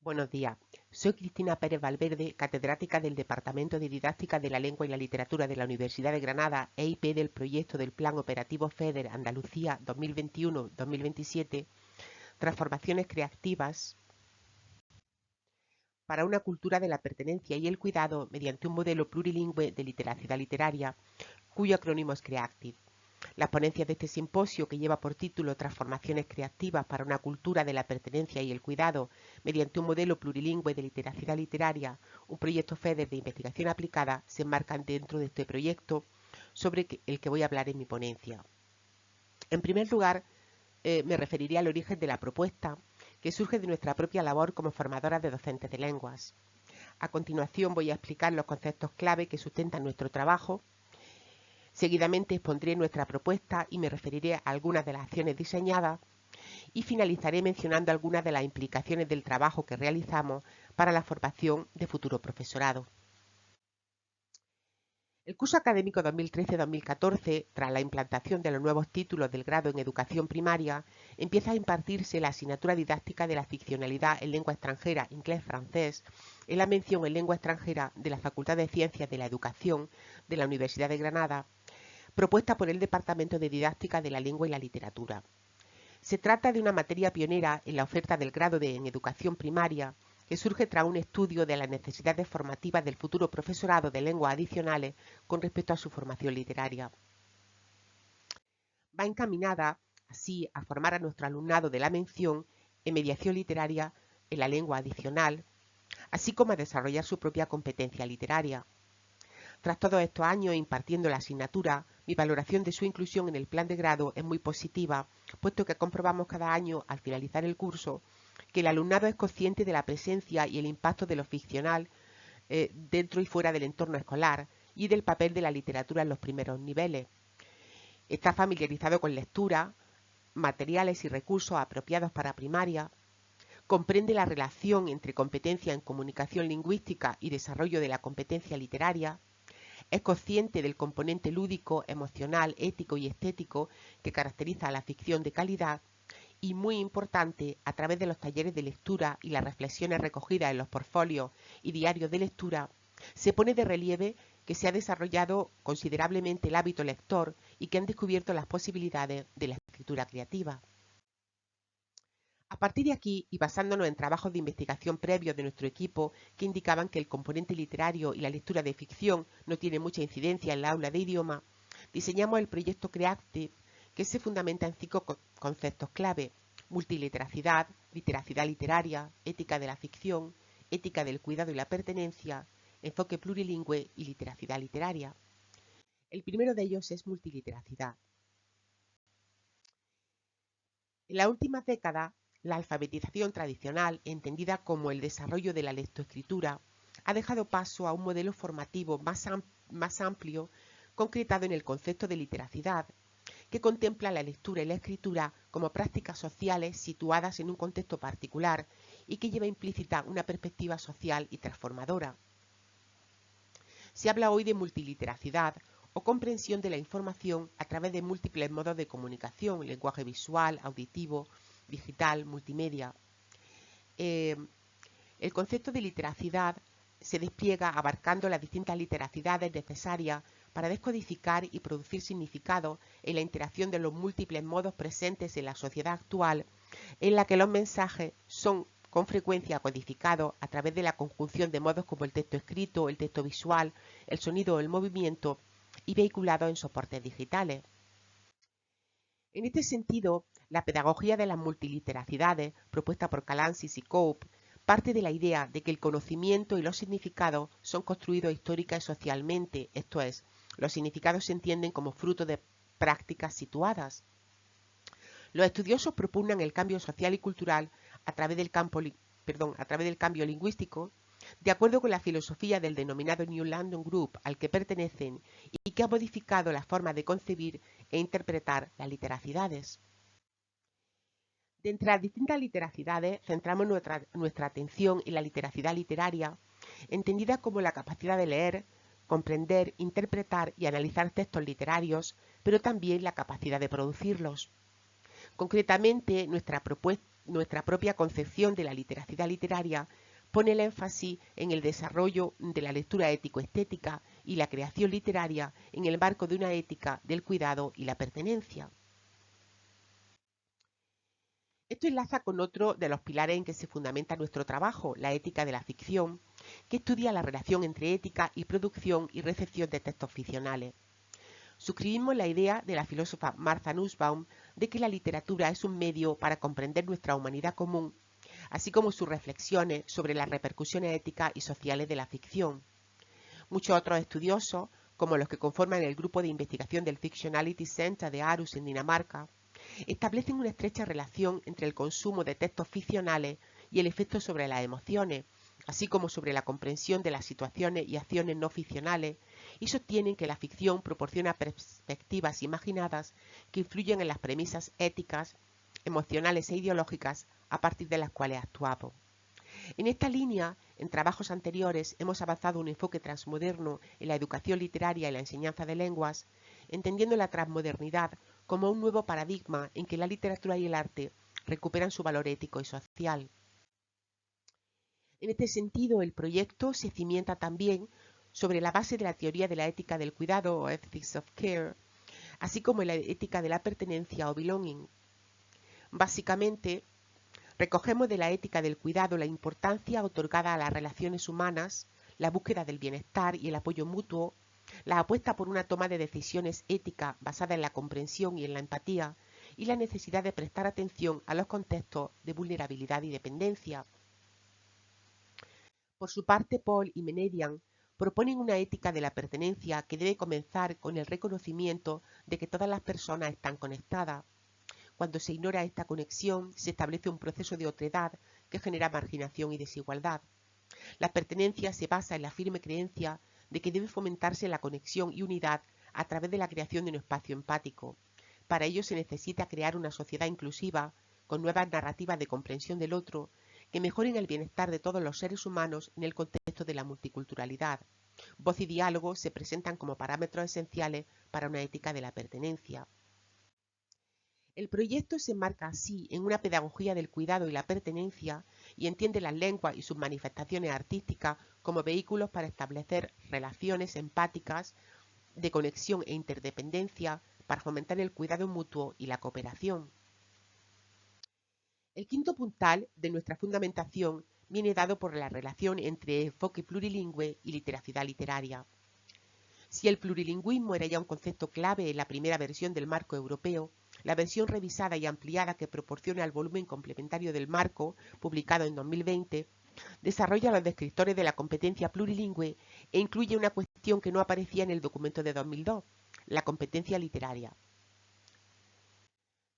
Buenos días, soy Cristina Pérez Valverde, catedrática del Departamento de Didáctica de la Lengua y la Literatura de la Universidad de Granada e IP del proyecto del Plan Operativo FEDER Andalucía 2021-2027, Transformaciones Creativas para una cultura de la pertenencia y el cuidado mediante un modelo plurilingüe de literacidad literaria, cuyo acrónimo es CREACTIV. Las ponencias de este simposio, que lleva por título Transformaciones creativas para una cultura de la pertenencia y el cuidado mediante un modelo plurilingüe de literacidad literaria, un proyecto FEDER de investigación aplicada, se enmarcan dentro de este proyecto sobre el que voy a hablar en mi ponencia. En primer lugar, me referiré al origen de la propuesta, que surge de nuestra propia labor como formadoras de docentes de lenguas. A continuación voy a explicar los conceptos clave que sustentan nuestro trabajo. Seguidamente expondré nuestra propuesta y me referiré a algunas de las acciones diseñadas y finalizaré mencionando algunas de las implicaciones del trabajo que realizamos para la formación de futuro profesorado. El curso académico 2013-2014, tras la implantación de los nuevos títulos del grado en educación primaria, empieza a impartirse la asignatura didáctica de la ficcionalidad en lengua extranjera, inglés-francés, en la mención en lengua extranjera de la Facultad de Ciencias de la Educación de la Universidad de Granada, propuesta por el Departamento de Didáctica de la Lengua y la Literatura. Se trata de una materia pionera en la oferta del grado en educación primaria, que surge tras un estudio de las necesidades formativas del futuro profesorado de lenguas adicionales con respecto a su formación literaria. Va encaminada, así, a formar a nuestro alumnado de la mención en mediación literaria en la lengua adicional, así como a desarrollar su propia competencia literaria. Tras todos estos años impartiendo la asignatura, mi valoración de su inclusión en el plan de grado es muy positiva, puesto que comprobamos cada año, al finalizar el curso, que el alumnado es consciente de la presencia y el impacto de lo ficcional dentro y fuera del entorno escolar y del papel de la literatura en los primeros niveles. Está familiarizado con lectura, materiales y recursos apropiados para primaria, comprende la relación entre competencia en comunicación lingüística y desarrollo de la competencia literaria, es consciente del componente lúdico, emocional, ético y estético que caracteriza a la ficción de calidad y, muy importante, a través de los talleres de lectura y las reflexiones recogidas en los portfolios y diarios de lectura, se pone de relieve que se ha desarrollado considerablemente el hábito lector y que han descubierto las posibilidades de la escritura creativa. A partir de aquí, y basándonos en trabajos de investigación previos de nuestro equipo que indicaban que el componente literario y la lectura de ficción no tiene mucha incidencia en la aula de idioma, diseñamos el proyecto CREACTIV, que se fundamenta en 5 conceptos clave: multiliteracidad, literacidad literaria, ética de la ficción, ética del cuidado y la pertenencia, enfoque plurilingüe y literacidad literaria. El primero de ellos es multiliteracidad. En la última década, la alfabetización tradicional, entendida como el desarrollo de la lectoescritura, ha dejado paso a un modelo formativo más amplio, concretado en el concepto de literacidad, que contempla la lectura y la escritura como prácticas sociales situadas en un contexto particular y que lleva implícita una perspectiva social y transformadora. Se habla hoy de multiliteracidad o comprensión de la información a través de múltiples modos de comunicación, lenguaje visual, auditivo, digital, multimedia. El concepto de literacidad se despliega abarcando las distintas literacidades necesarias para descodificar y producir significado en la interacción de los múltiples modos presentes en la sociedad actual, en la que los mensajes son con frecuencia codificados a través de la conjunción de modos como el texto escrito, el texto visual, el sonido o el movimiento, y vehiculados en soportes digitales. En este sentido, la pedagogía de las multiliteracidades, propuesta por Calansis y Cope, parte de la idea de que el conocimiento y los significados son construidos histórica y socialmente, esto es, los significados se entienden como fruto de prácticas situadas. Los estudiosos propugnan el cambio social y cultural a través del cambio lingüístico, de acuerdo con la filosofía del denominado New London Group al que pertenecen y que ha modificado la forma de concebir e interpretar las literacidades. De entre las distintas literacidades, centramos nuestra atención en la literacidad literaria, entendida como la capacidad de leer, comprender, interpretar y analizar textos literarios, pero también la capacidad de producirlos. Concretamente, nuestra propia concepción de la literacidad literaria pone el énfasis en el desarrollo de la lectura ético-estética y la creación literaria en el marco de una ética del cuidado y la pertenencia. Esto enlaza con otro de los pilares en que se fundamenta nuestro trabajo, la ética de la ficción, que estudia la relación entre ética y producción y recepción de textos ficcionales. Suscribimos la idea de la filósofa Martha Nussbaum de que la literatura es un medio para comprender nuestra humanidad común, así como sus reflexiones sobre las repercusiones éticas y sociales de la ficción. Muchos otros estudiosos, como los que conforman el grupo de investigación del Fictionality Center de Aarhus en Dinamarca, establecen una estrecha relación entre el consumo de textos ficcionales y el efecto sobre las emociones, así como sobre la comprensión de las situaciones y acciones no ficcionales, y sostienen que la ficción proporciona perspectivas imaginadas que influyen en las premisas éticas, emocionales e ideológicas a partir de las cuales actuamos. En esta línea, en trabajos anteriores hemos avanzado un enfoque transmoderno en la educación literaria y la enseñanza de lenguas, entendiendo la transmodernidad como un nuevo paradigma en que la literatura y el arte recuperan su valor ético y social. En este sentido, el proyecto se cimienta también sobre la base de la teoría de la ética del cuidado o Ethics of Care, así como en la ética de la pertenencia o belonging. Básicamente, recogemos de la ética del cuidado la importancia otorgada a las relaciones humanas, la búsqueda del bienestar y el apoyo mutuo, la apuesta por una toma de decisiones ética basada en la comprensión y en la empatía, y la necesidad de prestar atención a los contextos de vulnerabilidad y dependencia. Por su parte, Paul y Menedian proponen una ética de la pertenencia que debe comenzar con el reconocimiento de que todas las personas están conectadas. Cuando se ignora esta conexión, se establece un proceso de otredad que genera marginación y desigualdad. La pertenencia se basa en la firme creencia de que debe fomentarse la conexión y unidad a través de la creación de un espacio empático. Para ello se necesita crear una sociedad inclusiva, con nuevas narrativas de comprensión del otro, que mejoren el bienestar de todos los seres humanos en el contexto de la multiculturalidad. Voz y diálogo se presentan como parámetros esenciales para una ética de la pertenencia. El proyecto se enmarca así en una pedagogía del cuidado y la pertenencia y entiende las lenguas y sus manifestaciones artísticas como vehículos para establecer relaciones empáticas de conexión e interdependencia para fomentar el cuidado mutuo y la cooperación. El quinto puntal de nuestra fundamentación viene dado por la relación entre enfoque plurilingüe y literacidad literaria. Si el plurilingüismo era ya un concepto clave en la primera versión del marco europeo, la versión revisada y ampliada que proporciona el volumen complementario del marco, publicado en 2020, desarrolla los descriptores de la competencia plurilingüe e incluye una cuestión que no aparecía en el documento de 2002, la competencia literaria.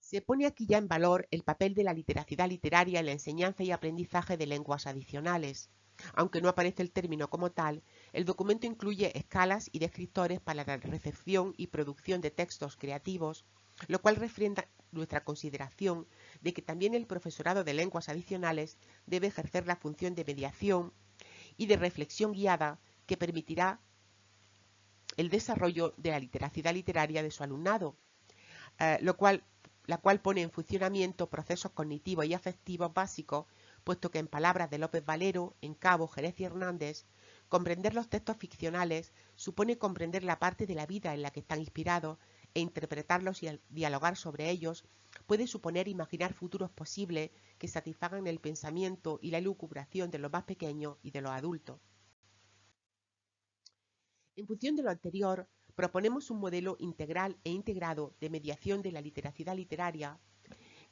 Se pone aquí ya en valor el papel de la literacidad literaria en la enseñanza y aprendizaje de lenguas adicionales. Aunque no aparece el término como tal, el documento incluye escalas y descriptores para la recepción y producción de textos creativos, lo cual refrenda nuestra consideración de que también el profesorado de lenguas adicionales debe ejercer la función de mediación y de reflexión guiada que permitirá el desarrollo de la literacidad literaria de su alumnado, la cual pone en funcionamiento procesos cognitivos y afectivos básicos, puesto que en palabras de López Valero, Encabo, Jerez y Hernández, comprender los textos ficcionales supone comprender la parte de la vida en la que están inspirados e interpretarlos y dialogar sobre ellos puede suponer imaginar futuros posibles que satisfagan el pensamiento y la elucubración de los más pequeños y de los adultos. En función de lo anterior, proponemos un modelo integral e integrado de mediación de la literacidad literaria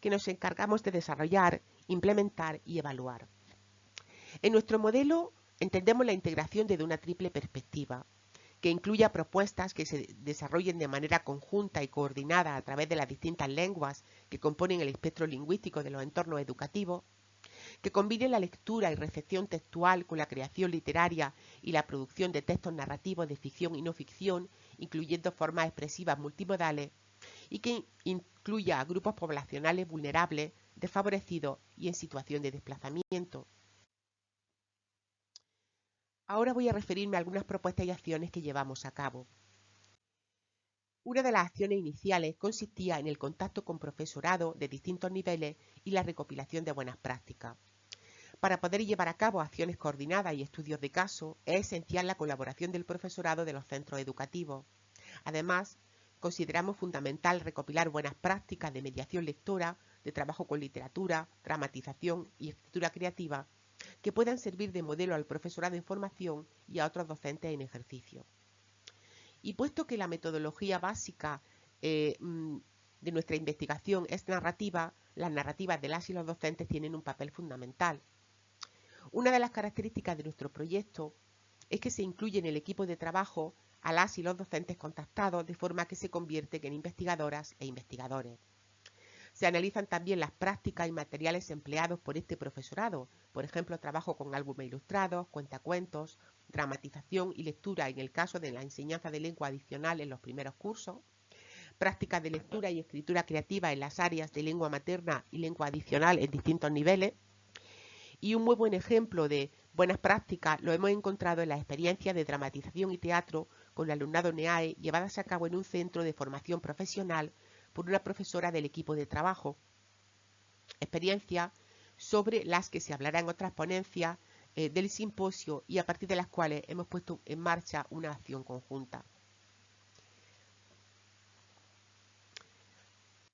que nos encargamos de desarrollar, implementar y evaluar. En nuestro modelo entendemos la integración desde una triple perspectiva, que incluya propuestas que se desarrollen de manera conjunta y coordinada a través de las distintas lenguas que componen el espectro lingüístico de los entornos educativos, que combine la lectura y recepción textual con la creación literaria y la producción de textos narrativos de ficción y no ficción, incluyendo formas expresivas multimodales, y que incluya a grupos poblacionales vulnerables, desfavorecidos y en situación de desplazamiento. Ahora voy a referirme a algunas propuestas y acciones que llevamos a cabo. Una de las acciones iniciales consistía en el contacto con profesorado de distintos niveles y la recopilación de buenas prácticas. Para poder llevar a cabo acciones coordinadas y estudios de caso, es esencial la colaboración del profesorado de los centros educativos. Además, consideramos fundamental recopilar buenas prácticas de mediación lectora, de trabajo con literatura, dramatización y escritura creativa, que puedan servir de modelo al profesorado en formación y a otros docentes en ejercicio. Y puesto que la metodología básica de nuestra investigación es narrativa, las narrativas de las y los docentes tienen un papel fundamental. Una de las características de nuestro proyecto es que se incluye en el equipo de trabajo a las y los docentes contactados de forma que se convierten en investigadoras e investigadores. Se analizan también las prácticas y materiales empleados por este profesorado, por ejemplo, trabajo con álbumes ilustrados, cuentacuentos, dramatización y lectura en el caso de la enseñanza de lengua adicional en los primeros cursos, prácticas de lectura y escritura creativa en las áreas de lengua materna y lengua adicional en distintos niveles. Y un muy buen ejemplo de buenas prácticas lo hemos encontrado en las experiencias de dramatización y teatro con el alumnado NEAE llevadas a cabo en un centro de formación profesional por una profesora del equipo de trabajo. Experiencias sobre las que se hablará en otras ponencias del simposio y a partir de las cuales hemos puesto en marcha una acción conjunta.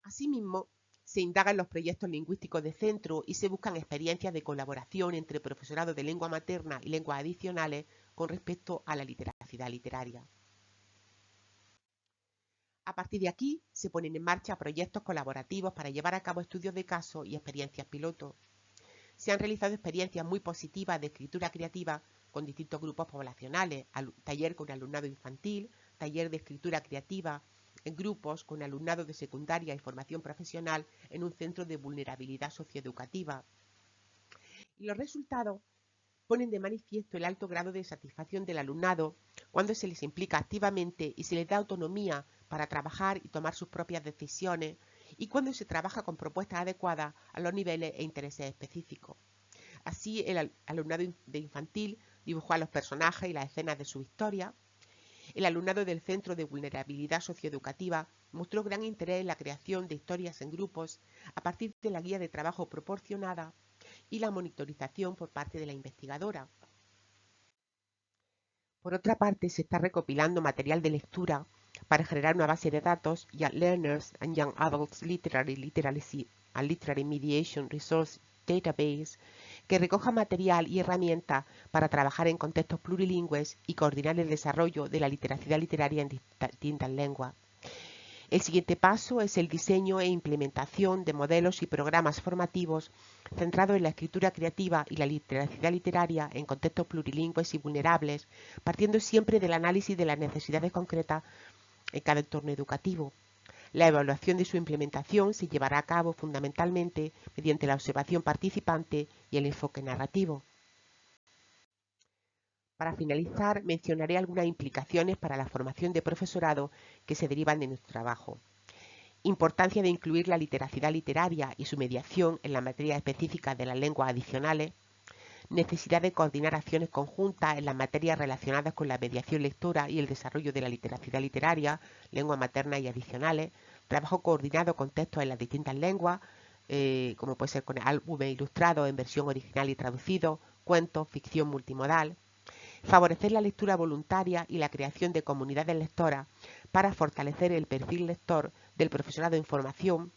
Asimismo, se indagan los proyectos lingüísticos de centro y se buscan experiencias de colaboración entre profesorado de lengua materna y lenguas adicionales con respecto a la literacidad literaria. A partir de aquí, se ponen en marcha proyectos colaborativos para llevar a cabo estudios de caso y experiencias piloto. Se han realizado experiencias muy positivas de escritura creativa con distintos grupos poblacionales, taller con alumnado infantil, taller de escritura creativa en grupos con alumnado de secundaria y formación profesional en un centro de vulnerabilidad socioeducativa. Y los resultados ponen de manifiesto el alto grado de satisfacción del alumnado cuando se les implica activamente y se les da autonomía para trabajar y tomar sus propias decisiones y cuando se trabaja con propuestas adecuadas a los niveles e intereses específicos. Así, el alumnado de infantil dibujó a los personajes y las escenas de su historia. El alumnado del Centro de Vulnerabilidad Socioeducativa mostró gran interés en la creación de historias en grupos a partir de la guía de trabajo proporcionada y la monitorización por parte de la investigadora. Por otra parte, se está recopilando material de lectura para generar una base de datos Young Learners and Young Adults Literacy and Literary Mediation Resource Database que recoja material y herramientas para trabajar en contextos plurilingües y coordinar el desarrollo de la literacidad literaria en distintas lenguas. El siguiente paso es el diseño e implementación de modelos y programas formativos centrados en la escritura creativa y la literacidad literaria en contextos plurilingües y vulnerables, partiendo siempre del análisis de las necesidades concretas en cada entorno educativo. La evaluación de su implementación se llevará a cabo fundamentalmente mediante la observación participante y el enfoque narrativo. Para finalizar, mencionaré algunas implicaciones para la formación de profesorado que se derivan de nuestro trabajo. Importancia de incluir la literacidad literaria y su mediación en la materia específica de las lenguas adicionales. Necesidad de coordinar acciones conjuntas en las materias relacionadas con la mediación lectora y el desarrollo de la literacidad literaria, lengua materna y adicionales. Trabajo coordinado con textos en las distintas lenguas, como puede ser con álbumes ilustrados en versión original y traducido, cuentos, ficción multimodal. Favorecer la lectura voluntaria y la creación de comunidades lectoras para fortalecer el perfil lector del profesorado en formación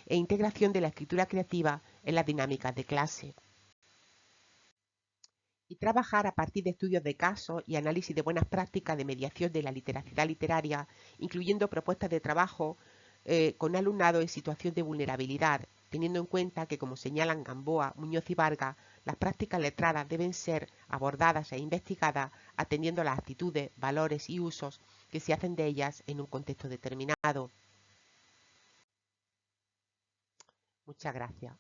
e integración de la escritura creativa en las dinámicas de clase. Y trabajar a partir de estudios de casos y análisis de buenas prácticas de mediación de la literacidad literaria, incluyendo propuestas de trabajo con alumnado en situación de vulnerabilidad, teniendo en cuenta que, como señalan Gamboa, Muñoz y Vargas, las prácticas letradas deben ser abordadas e investigadas atendiendo a las actitudes, valores y usos que se hacen de ellas en un contexto determinado. Muchas gracias.